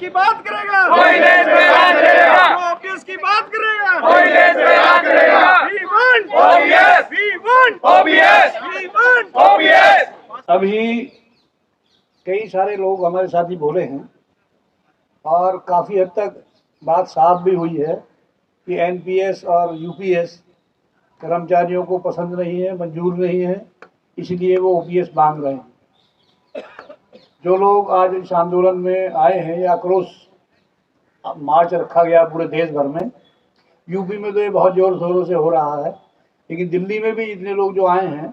की बात करेगा कोई देश में राज करेगा, जो ओपीएस की बात करेगा कोई देश में राज करेगा। We want OPS, we want OPS, we want OPS। अभी कई सारे लोग हमारे साथी बोले हैं और काफ़ी हद तक बात साफ भी हुई है कि एनपीएस और यूपीएस कर्मचारियों को पसंद नहीं है, मंजूर नहीं है, इसलिए वो ओपीएस मांग रहे हैं। जो लोग आज इस आंदोलन में आए हैं या आक्रोश मार्च रखा गया पूरे देश भर में, यूपी में तो ये बहुत जोर शोरों से हो रहा है, लेकिन दिल्ली में भी इतने लोग जो आए हैं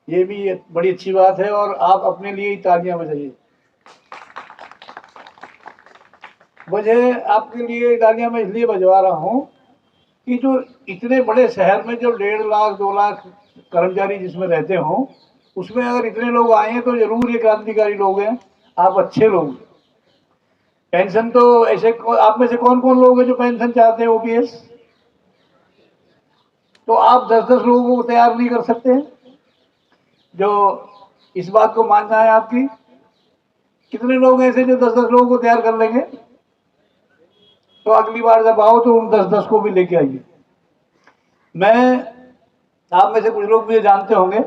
ये भी बड़ी अच्छी बात है और आप अपने लिए ही तालियां बजाइए। वजह आपके लिए तालियां मैं इसलिए बजवा रहा हूँ कि जो इतने बड़े शहर में जो 1.5 लाख 2 लाख कर्मचारी जिसमें रहते हों, उसमें अगर इतने लोग आए हैं तो जरूर ये क्रांतिकारी लोग हैं, आप अच्छे लोग। पेंशन तो ऐसे आप में से कौन कौन लोग हैं जो पेंशन चाहते हैं ओपीएस? तो आप 10-10 लोगों को तैयार नहीं कर सकते हैं जो इस बात को मानना है आपकी? कितने लोग ऐसे जो 10-10 लोगों को तैयार कर लेंगे? तो अगली बार जब आओ तो उन 10-10 को भी लेके आइए। मैं आप में से कुछ लोग मुझे जानते होंगे,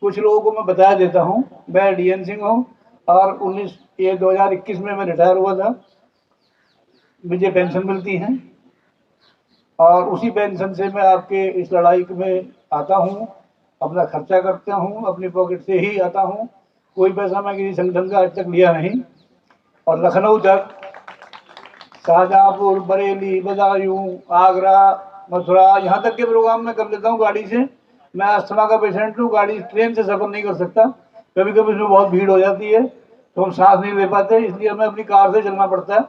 कुछ लोगों को मैं बताया देता हूँ। मैं डीएन सिंह हूँ और 2021 में मैं रिटायर हुआ था। मुझे पेंशन मिलती है और उसी पेंशन से मैं आपके इस लड़ाई में आता हूँ, अपना खर्चा करता हूँ, अपनी पॉकेट से ही आता हूँ। कोई पैसा मैं किसी संगठन का आज तक लिया नहीं। और लखनऊ तक, शाहजहाँपुर, बरेली, बदायूं, आगरा, मथुरा, यहाँ तक के प्रोग्राम में कर लेता हूँ गाड़ी से। मैं अस्थमा का पेशेंट हूँ, गाड़ी ट्रेन से सफ़र नहीं कर सकता, कभी कभी उसमें बहुत भीड़ हो जाती है तो हम सांस नहीं ले पाते, इसलिए हमें अपनी कार से चलना पड़ता है।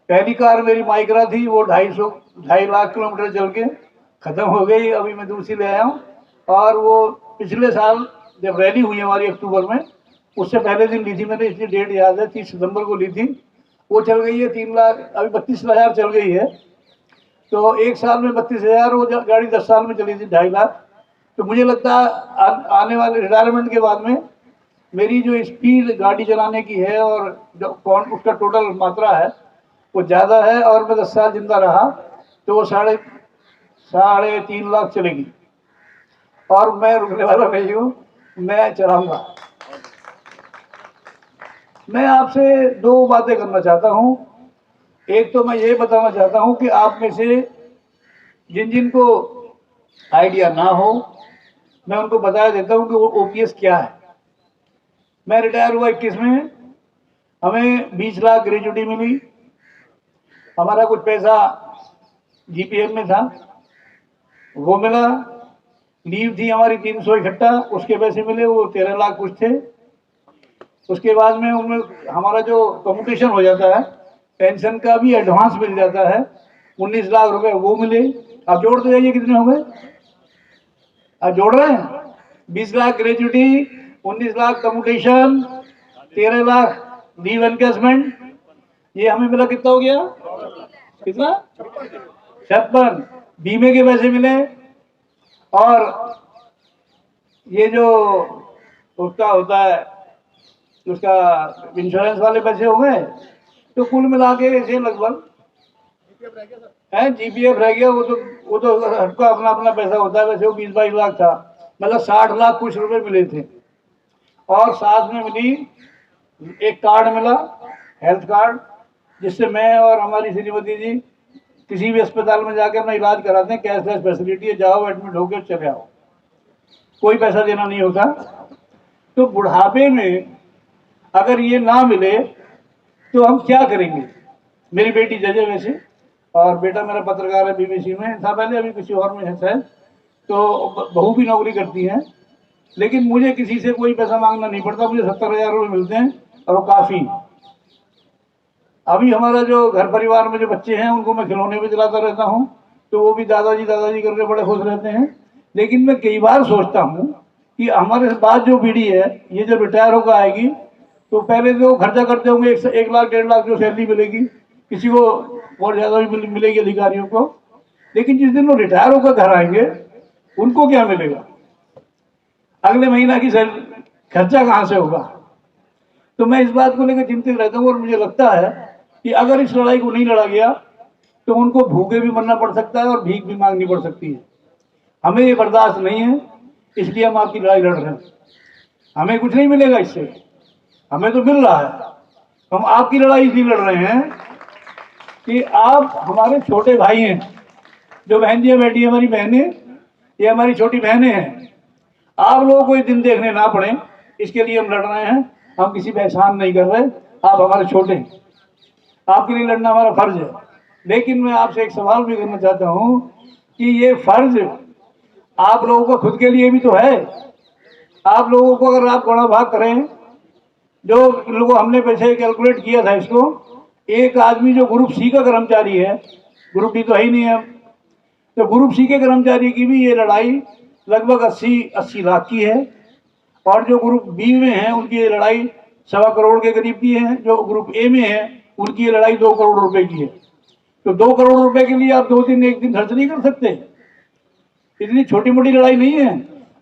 पहली कार मेरी माइक्रा थी, वो 2.5 लाख किलोमीटर चल के ख़त्म हो गई, अभी मैं दूसरी ले आया हूँ। और वो पिछले साल जब रैली हुई हमारी अक्टूबर में, उससे पहले दिन ली थी मैंने, इसलिए डेट याद है, 30 सितंबर को ली थी। वो चल गई है 3 लाख, अभी 32,000 चल गई है। तो एक साल में 32,000, वो गाड़ी 10 साल में चली थी 2.5 लाख। तो मुझे लगता है आने वाले रिटायरमेंट के बाद में मेरी जो स्पीड गाड़ी चलाने की है और जो उसका टोटल मात्रा है वो ज़्यादा है, और मैं 10 साल जिंदा रहा तो वो 3.5 लाख चलेगी। और मैं रुकने वाला नहीं हूँ, मैं चलाऊंगा। मैं आपसे 2 बातें करना चाहता हूँ। एक तो मैं ये बताना चाहता हूँ कि आप में से जिन जिन को आइडिया ना हो, मैं उनको बताया देता हूँ कि वो ओपीएस क्या है। मैं रिटायर हुआ 21 में, हमें 20 लाख ग्रेजुटी मिली। हमारा कुछ पैसा जीपीएफ में था, वो मिला। लीव थी हमारी 300 इकट्ठा, उसके पैसे मिले, वो 13 लाख कुछ थे। उसके बाद में उनमें हमारा जो कम्यूटेशन हो जाता है, पेंशन का भी एडवांस मिल जाता है, 19 लाख रुपए वो मिले। आप जोड़ते जाइए कितने हो गए, आप जोड़ रहे हैं? 20 lakh gratuity, 19 lakh commutation, 13 lakh leave encashment, ये हमें मिला कितना हो गया? कितना? 56। बीमे के पैसे मिले और ये जो उसका होता है, उसका इंश्योरेंस वाले पैसे हो गए। तो कुल मिला के ऐसे लगभग है, जीपीएफ रह गया, वो तो सबका अपना अपना पैसा होता है। वैसे वो 20-22 लाख था, मतलब 60 लाख कुछ रुपए मिले थे। और साथ में मिली एक कार्ड मिला, हेल्थ कार्ड, जिससे मैं और हमारी श्रीमती जी किसी भी अस्पताल में जाकर अपना इलाज कराते हैं। कैशलेस फैसिलिटी है, जाओ एडमिट होकर चले आओ, कोई पैसा देना नहीं होता। तो बुढ़ापे में अगर ये ना मिले तो हम क्या करेंगे? मेरी बेटी जज है वैसे, और बेटा मेरा पत्रकार है, बीबीसी में था पहले, अभी किसी और में है शायद। तो बहू भी नौकरी करती है, लेकिन मुझे किसी से कोई पैसा मांगना नहीं पड़ता। मुझे 70,000 रुपये मिलते हैं और वो काफ़ी। अभी हमारा जो घर परिवार में जो बच्चे हैं उनको मैं खिलौने भी दिलाता रहता हूँ, तो वो भी दादाजी दादाजी करके बड़े खुश रहते हैं। लेकिन मैं कई बार सोचता हूँ कि हमारे बाद जो पीढ़ी है, ये जब रिटायर होकर आएगी तो पहले तो खर्चा करते होंगे 1 लाख 1.5 लाख जो सैलरी मिलेगी, किसी को और ज़्यादा भी मिलेगी अधिकारियों को। लेकिन जिस दिन वो रिटायर होकर घर आएंगे उनको क्या मिलेगा? अगले महीना की खर्चा कहाँ से होगा? तो मैं इस बात को लेकर चिंतित रहता हूँ और मुझे लगता है कि अगर इस लड़ाई को नहीं लड़ा गया तो उनको भूखे भी मरना पड़ सकता है और भीख भी मांगनी पड़ सकती है। हमें ये बर्दाश्त नहीं है, इसलिए हम आपकी लड़ाई लड़ रहे हैं। हमें कुछ नहीं मिलेगा इससे, हमें तो मिल रहा है। हम आपकी लड़ाई इसलिए लड़ रहे हैं कि आप हमारे छोटे भाई हैं। जो बहन जी बैठी है हमारी बहनें, ये हमारी छोटी बहनें हैं। आप लोगों को ये दिन देखने ना पड़े, इसके लिए हम लड़ रहे हैं। हम किसी पे एहसान नहीं कर रहे, आप हमारे छोटे हैं, आपके लिए लड़ना हमारा फर्ज है। लेकिन मैं आपसे एक सवाल भी करना चाहता हूं कि ये फर्ज आप लोगों को खुद के लिए भी तो है। आप लोगों को अगर आप गणा भाग करें, जो लोगों हमने पैसे कैलकुलेट किया था इसको, एक आदमी जो ग्रुप सी का कर्मचारी है, ग्रुप डी तो है ही नहीं है, तो ग्रुप सी के कर्मचारी की भी ये लड़ाई लगभग 80 लाख की है। और जो ग्रुप बी में है उनकी ये लड़ाई 1.25 करोड़ के करीब की है। जो ग्रुप ए में है उनकी ये लड़ाई 2 करोड़ रुपए की है। तो 2 करोड़ रुपए के लिए आप 2 दिन एक दिन खर्च नहीं कर सकते। इतनी छोटी मोटी लड़ाई नहीं है।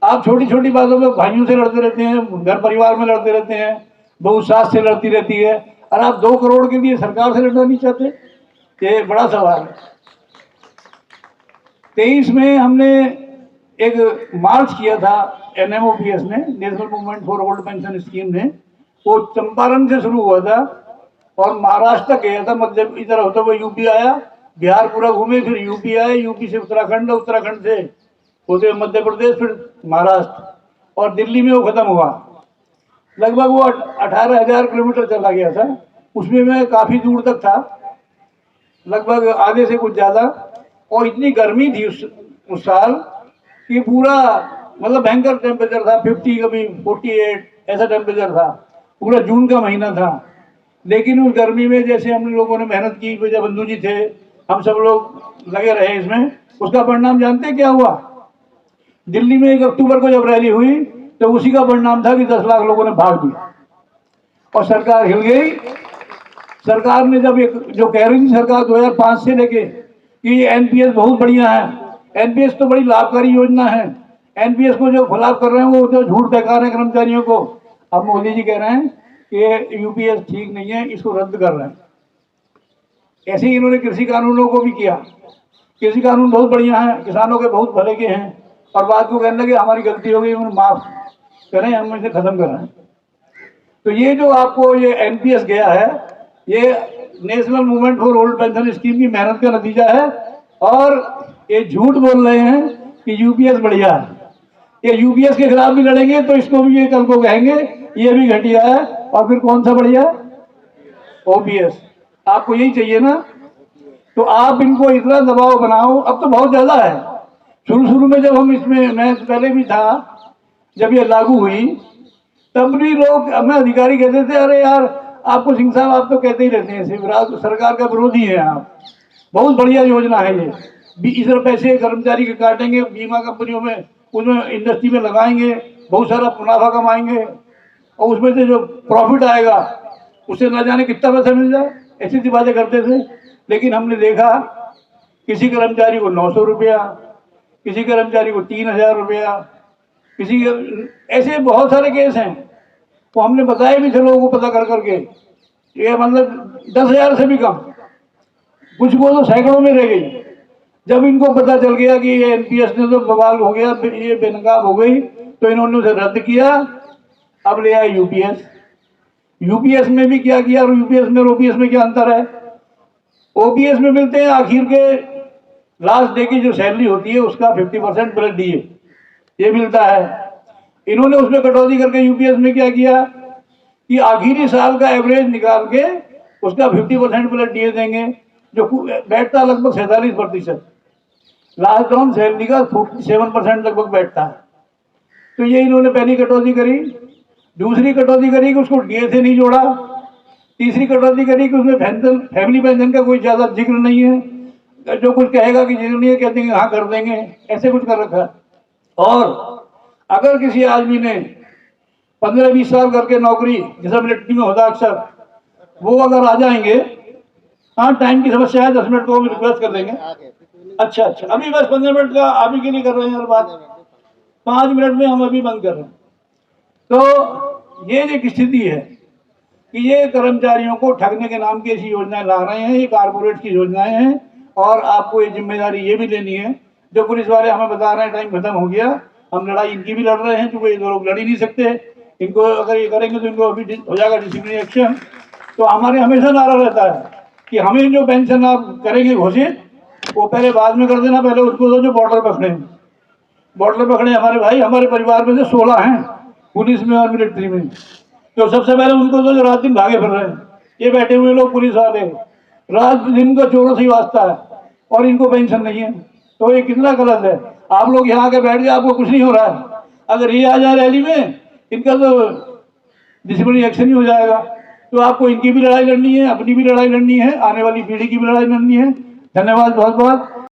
आप छोटी छोटी बातों में भाइयों से लड़ते रहते हैं, घर परिवार में लड़ते रहते हैं, बहू सास से लड़ती रहती है, और आप 2 करोड़ के लिए सरकार से लड़ना नहीं चाहते। ये बड़ा सवाल है। 23 में हमने एक मार्च किया था, NMOPS ने, national movement for old pension scheme ने। वो चंपारण से शुरू हुआ था और महाराष्ट्र तक गया था। मध्य इधर होते हुए यूपी आया, बिहार पूरा घूमे, फिर यूपी आए, यूपी से उत्तराखंड, उत्तराखंड से होते हुए मध्य प्रदेश, फिर महाराष्ट्र, और दिल्ली में वो खत्म हुआ। लगभग वो 18,000 किलोमीटर चला गया था। उसमें मैं काफी दूर तक था, लगभग आधे से कुछ ज्यादा। और इतनी गर्मी थी उस साल कि पूरा मतलब भयंकर टेम्परेचर था, 50 कभी 48 ऐसा टेम्परेचर था। पूरा जून का महीना था। लेकिन उस गर्मी में जैसे हम लोगों ने मेहनत की, विजय बंधु जी थे, हम सब लोग लगे रहे इसमें, उसका परिणाम जानते हैं क्या हुआ? दिल्ली में 1 अक्टूबर को जब रैली हुई तो उसी का परिणाम था कि 10 लाख लोगों ने भाग दिया और सरकार हिल गई। सरकार ने जब एक जो कह रही थी सरकार 2005 से लेके कि ये NPS बहुत बढ़िया है, NPS तो बड़ी लाभकारी योजना है, NPS को जो खिलाफ कर रहे हैं वो तो झूठ दिखा रहे हैं कर्मचारियों को। अब मोदी जी कह रहे हैं कि UPS ठीक नहीं है, इसको रद्द कर रहे हैं। ऐसे ही इन्होंने कृषि कानूनों को भी किया। कृषि कानून बहुत बढ़िया है, किसानों के बहुत भले के हैं, और बात को कहने लगे हमारी गलती हो गई, उन्हें माफ करें, हम इसे खत्म कर रहे हैं। तो ये जो आपको ये NPS गया है, ये national movement for old pension scheme की मेहनत का नतीजा है। और ये झूठ बोल रहे हैं कि UPS बढ़िया है। ये UPS के खिलाफ भी लड़ेंगे तो इसको भी ये कल को कहेंगे ये भी घटिया है, और फिर कौन सा बढ़िया है? OPS। आपको यही चाहिए ना? तो आप इनको इतना दबाव बनाओ। अब तो बहुत ज्यादा है। शुरू में जब हम इसमें, मैं पहले भी था, जब ये लागू हुई तब भी लोग, हमें अधिकारी कहते थे अरे यार आपको सिंह साहब आप तो कहते ही रहते हैं सरकार का विरोधी है आप, बहुत बढ़िया योजना है ये, इस तरह पैसे कर्मचारी के काटेंगे, बीमा कंपनियों में, उसमें इंडस्ट्री में लगाएंगे, बहुत सारा मुनाफा कमाएंगे, और उसमें से जो प्रॉफिट आएगा उससे ना जाने कितना पैसा मिल जाए, ऐसी सी बातें करते थे। लेकिन हमने देखा किसी कर्मचारी को 900 रुपया, किसी कर्मचारी को 3,000 रुपया, किसी ऐसे बहुत सारे केस हैं। तो हमने बताया भी थे लोगों को पता कर करके, ये मतलब 10,000 से भी कम, कुछ को तो सैकड़ों में रह गई। जब इनको पता चल गया कि ये NPS ने तो बवाल हो गया, ये बेनकाब हो गई, तो इन्होंने उसे रद्द किया। अब ले आए UPS में भी क्या किया, और UPS में और OPS में क्या अंतर है? OPS में मिलते हैं आखिर के लास्ट डे की जो सैलरी होती है उसका 50% प्लस DA, ये मिलता है। इन्होंने उसमें कटौती करके UPS में क्या किया कि आखिरी साल का एवरेज निकाल के उसका 50% प्लस DA देंगे, जो बैठता लगभग 47%। लास्ट डाउन सैलरी का 47% लगभग बैठता है। तो ये इन्होंने पहली कटौती करी। दूसरी कटौती करी कि उसको DA से नहीं जोड़ा। तीसरी कटौती करी कि उसमें फैमिली पेंशन का कोई ज्यादा जिक्र नहीं है, जो कुछ कहेगा कि जिक्र नहीं है, कहते हैं हाँ कर देंगे, ऐसे कुछ कर रखा। और अगर किसी आदमी ने 15-20 साल करके नौकरी, जैसा मिलिट्री में होता अक्सर, वो अगर आ जाएंगे, हाँ टाइम की समस्या है, 10 मिनट को हम रिक्वेस्ट कर देंगे। अच्छा अभी बस 15 मिनट का आप ही के लिए कर रहे हैं हर बात, 5 मिनट में हम अभी बंद कर रहे हैं। तो ये जो स्थिति है, कि ये कर्मचारियों को ठगने के नाम की ऐसी योजनाएं ला रहे हैं, ये कारपोरेट की योजनाएं हैं और आपको ये जिम्मेदारी ये भी लेनी है। जो पुलिस वाले हमें बता रहे हैं टाइम खत्म हो गया, हम लड़ाई इनकी भी लड़ रहे हैं क्योंकि ये दो लोग लड़ ही नहीं सकते। इनको अगर ये करेंगे तो इनको अभी हो जाएगा डिसिप्लिनरी एक्शन। तो हमारे हमेशा नारा रहता है कि हमें जो पेंशन आप करेंगे घोषित वो पहले बाद में कर देना, पहले उसको दो जो बॉर्डर पकड़े हमारे भाई, हमारे परिवार में से 16 हैं पुलिस में और मिलिट्री में, तो सबसे पहले उनको दो जो रात दिन भागे फिर रहे हैं। ये बैठे हुए लोग पुलिस वाले रात दिन का चोरों से ही वास्ता है और इनको पेंशन नहीं है, तो ये कितना गलत है। आप लोग यहाँ आके बैठ गए, आपको कुछ नहीं हो रहा है, अगर ये आ जाए रैली में इनका तो डिसिप्लिनरी एक्शन ही हो जाएगा। तो आपको इनकी भी लड़ाई लड़नी है, अपनी भी लड़ाई लड़नी है, आने वाली पीढ़ी की भी लड़ाई लड़नी है। धन्यवाद बहुत बहुत।